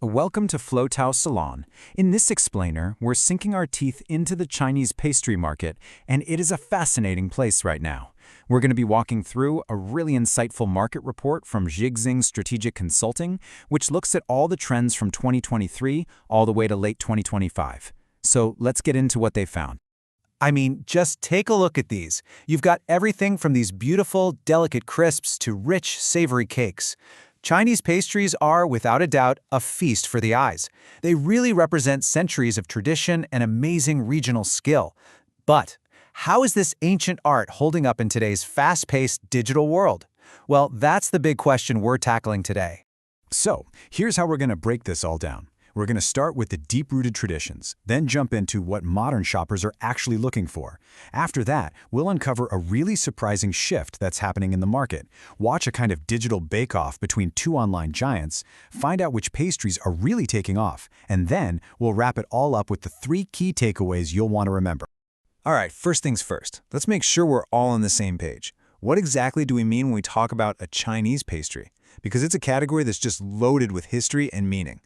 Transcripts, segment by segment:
Welcome to Floatao Salon. In this explainer, we're sinking our teeth into the Chinese pastry market, and it is a fascinating place right now. We're going to be walking through a really insightful market report from Zhixing Strategy Consulting, which looks at all the trends from 2023 all the way to late 2025. So let's get into what they found. I mean, just take a look at these. You've got everything from these beautiful, delicate crisps to rich, savory cakes. Chinese pastries are, without a doubt, a feast for the eyes. They really represent centuries of tradition and amazing regional skill. But how is this ancient art holding up in today's fast-paced digital world? Well, that's the big question we're tackling today. So, here's how we're going to break this all down. We're going to start with the deep-rooted traditions, then jump into what modern shoppers are actually looking for. After that, we'll uncover a really surprising shift that's happening in the market, watch a kind of digital bake-off between two online giants, find out which pastries are really taking off, and then we'll wrap it all up with the 3 key takeaways you'll want to remember. All right, first things first. Let's make sure we're all on the same page. What exactly do we mean when we talk about a Chinese pastry? Because it's a category that's just loaded with history and meaning.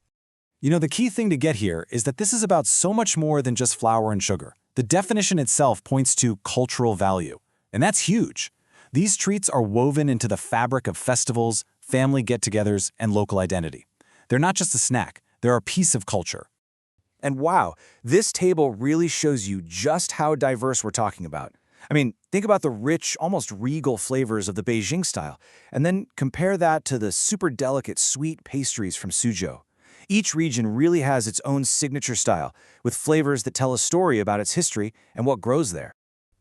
You know, the key thing to get here is that this is about so much more than just flour and sugar. The definition itself points to cultural value, and that's huge. These treats are woven into the fabric of festivals, family get-togethers, and local identity. They're not just a snack, they're a piece of culture. And wow, this table really shows you just how diverse we're talking about. I mean, think about the rich, almost regal flavors of the Beijing style, and then compare that to the super delicate sweet pastries from Suzhou. Each region really has its own signature style, with flavors that tell a story about its history and what grows there.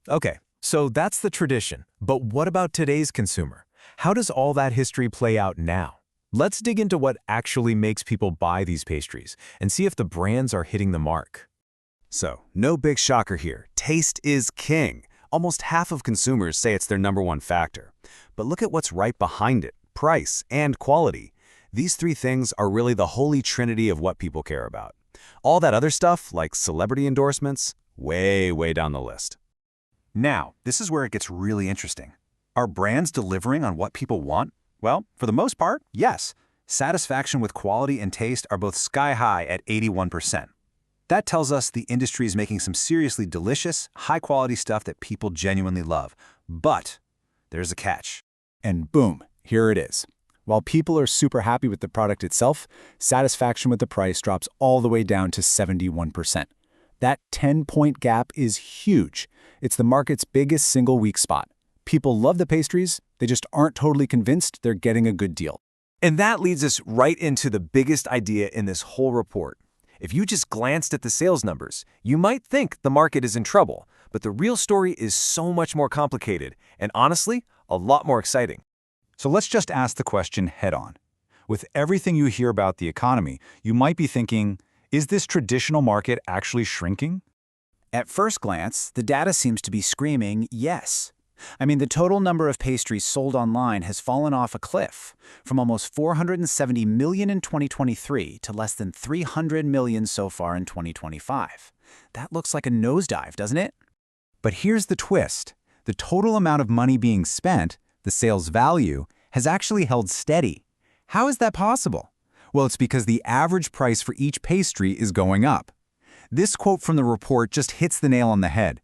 Okay, so that's the tradition. But what about today's consumer? How does all that history play out now? Let's dig into what actually makes people buy these pastries and see if the brands are hitting the mark. So, no big shocker here. Taste is king. Almost half of consumers say it's their #1 factor. But look at what's right behind it: price and quality. These 3 things are really the holy trinity of what people care about. All that other stuff, like celebrity endorsements, way down the list. Now, this is where it gets really interesting. Are brands delivering on what people want? Well, for the most part, yes. Satisfaction with quality and taste are both sky high at 81%. That tells us the industry is making some seriously delicious, high-quality stuff that people genuinely love. But there's a catch. And boom, here it is. While people are super happy with the product itself, satisfaction with the price drops all the way down to 71%. That 10-point gap is huge. It's the market's biggest single weak spot. People love the pastries, they just aren't totally convinced they're getting a good deal. And that leads us right into the biggest idea in this whole report. If you just glanced at the sales numbers, you might think the market is in trouble, but the real story is so much more complicated and honestly, a lot more exciting. So let's just ask the question head-on. With everything you hear about the economy, you might be thinking, is this traditional market actually shrinking? At first glance, the data seems to be screaming yes. I mean, the total number of pastries sold online has fallen off a cliff, from almost 470 million in 2023 to less than 300 million so far in 2025. That looks like a nosedive, doesn't it? But here's the twist. The total amount of money being spent, the sales value, has actually held steady. How is that possible? Well, it's because the average price for each pastry is going up. This quote from the report just hits the nail on the head.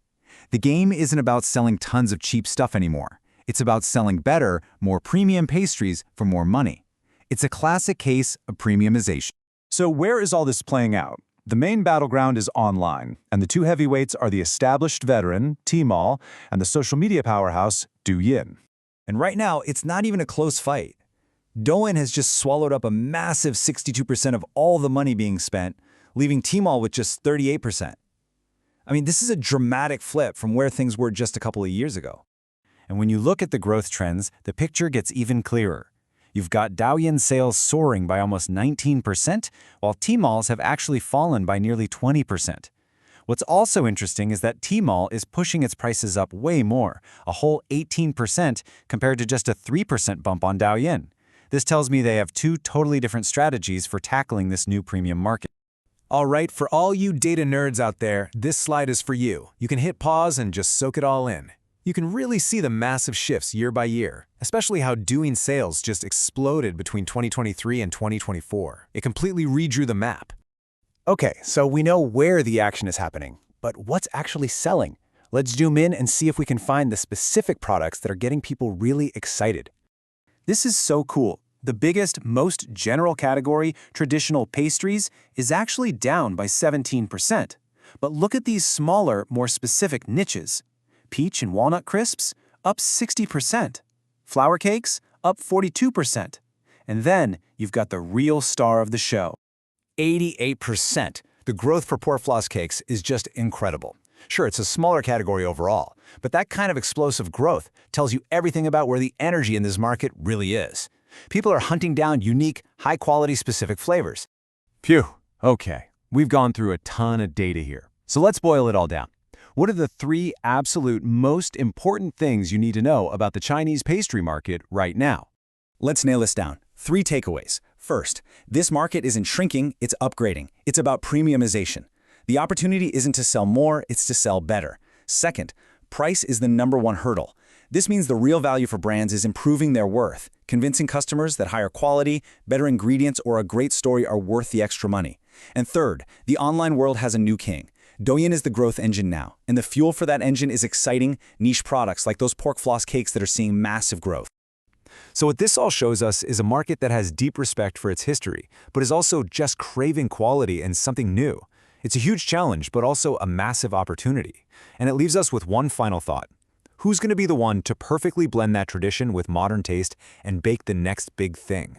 The game isn't about selling tons of cheap stuff anymore. It's about selling better, more premium pastries for more money. It's a classic case of premiumization. So where is all this playing out? The main battleground is online, and the 2 heavyweights are the established veteran, Tmall, and the social media powerhouse, Douyin. And right now, it's not even a close fight. Douyin has just swallowed up a massive 62% of all the money being spent, leaving Tmall with just 38%. I mean, this is a dramatic flip from where things were just a couple of years ago. And when you look at the growth trends, the picture gets even clearer. You've got Douyin sales soaring by almost 19%, while Tmall's have actually fallen by nearly 20%. What's also interesting is that Tmall is pushing its prices up way more, a whole 18% compared to just a 3% bump on Douyin. This tells me they have 2 totally different strategies for tackling this new premium market. All right, for all you data nerds out there, this slide is for you. You can hit pause and just soak it all in. You can really see the massive shifts year by year, especially how Douyin sales just exploded between 2023 and 2024. It completely redrew the map. Okay, so we know where the action is happening, but what's actually selling? Let's zoom in and see if we can find the specific products that are getting people really excited. This is so cool. The biggest, most general category, traditional pastries, is actually down by 17%. But look at these smaller, more specific niches. Peach and walnut crisps, up 60%. Flour cakes, up 42%. And then you've got the real star of the show. 88%. The growth for pork floss cakes is just incredible. Sure, it's a smaller category overall, but that kind of explosive growth tells you everything about where the energy in this market really is. People are hunting down unique, high-quality specific flavors. Phew, okay. We've gone through a ton of data here. So let's boil it all down. What are the 3 absolute most important things you need to know about the Chinese pastry market right now? Let's nail this down. 3 takeaways. First, this market isn't shrinking, it's upgrading. It's about premiumization. The opportunity isn't to sell more, it's to sell better. Second, price is the #1 hurdle. This means the real value for brands is improving their worth, convincing customers that higher quality, better ingredients, or a great story are worth the extra money. And third, the online world has a new king. Douyin is the growth engine now, and the fuel for that engine is exciting, niche products like those pork floss cakes that are seeing massive growth. So what this all shows us is a market that has deep respect for its history, but is also just craving quality and something new. It's a huge challenge, but also a massive opportunity. And it leaves us with one final thought. Who's going to be the one to perfectly blend that tradition with modern taste and bake the next big thing?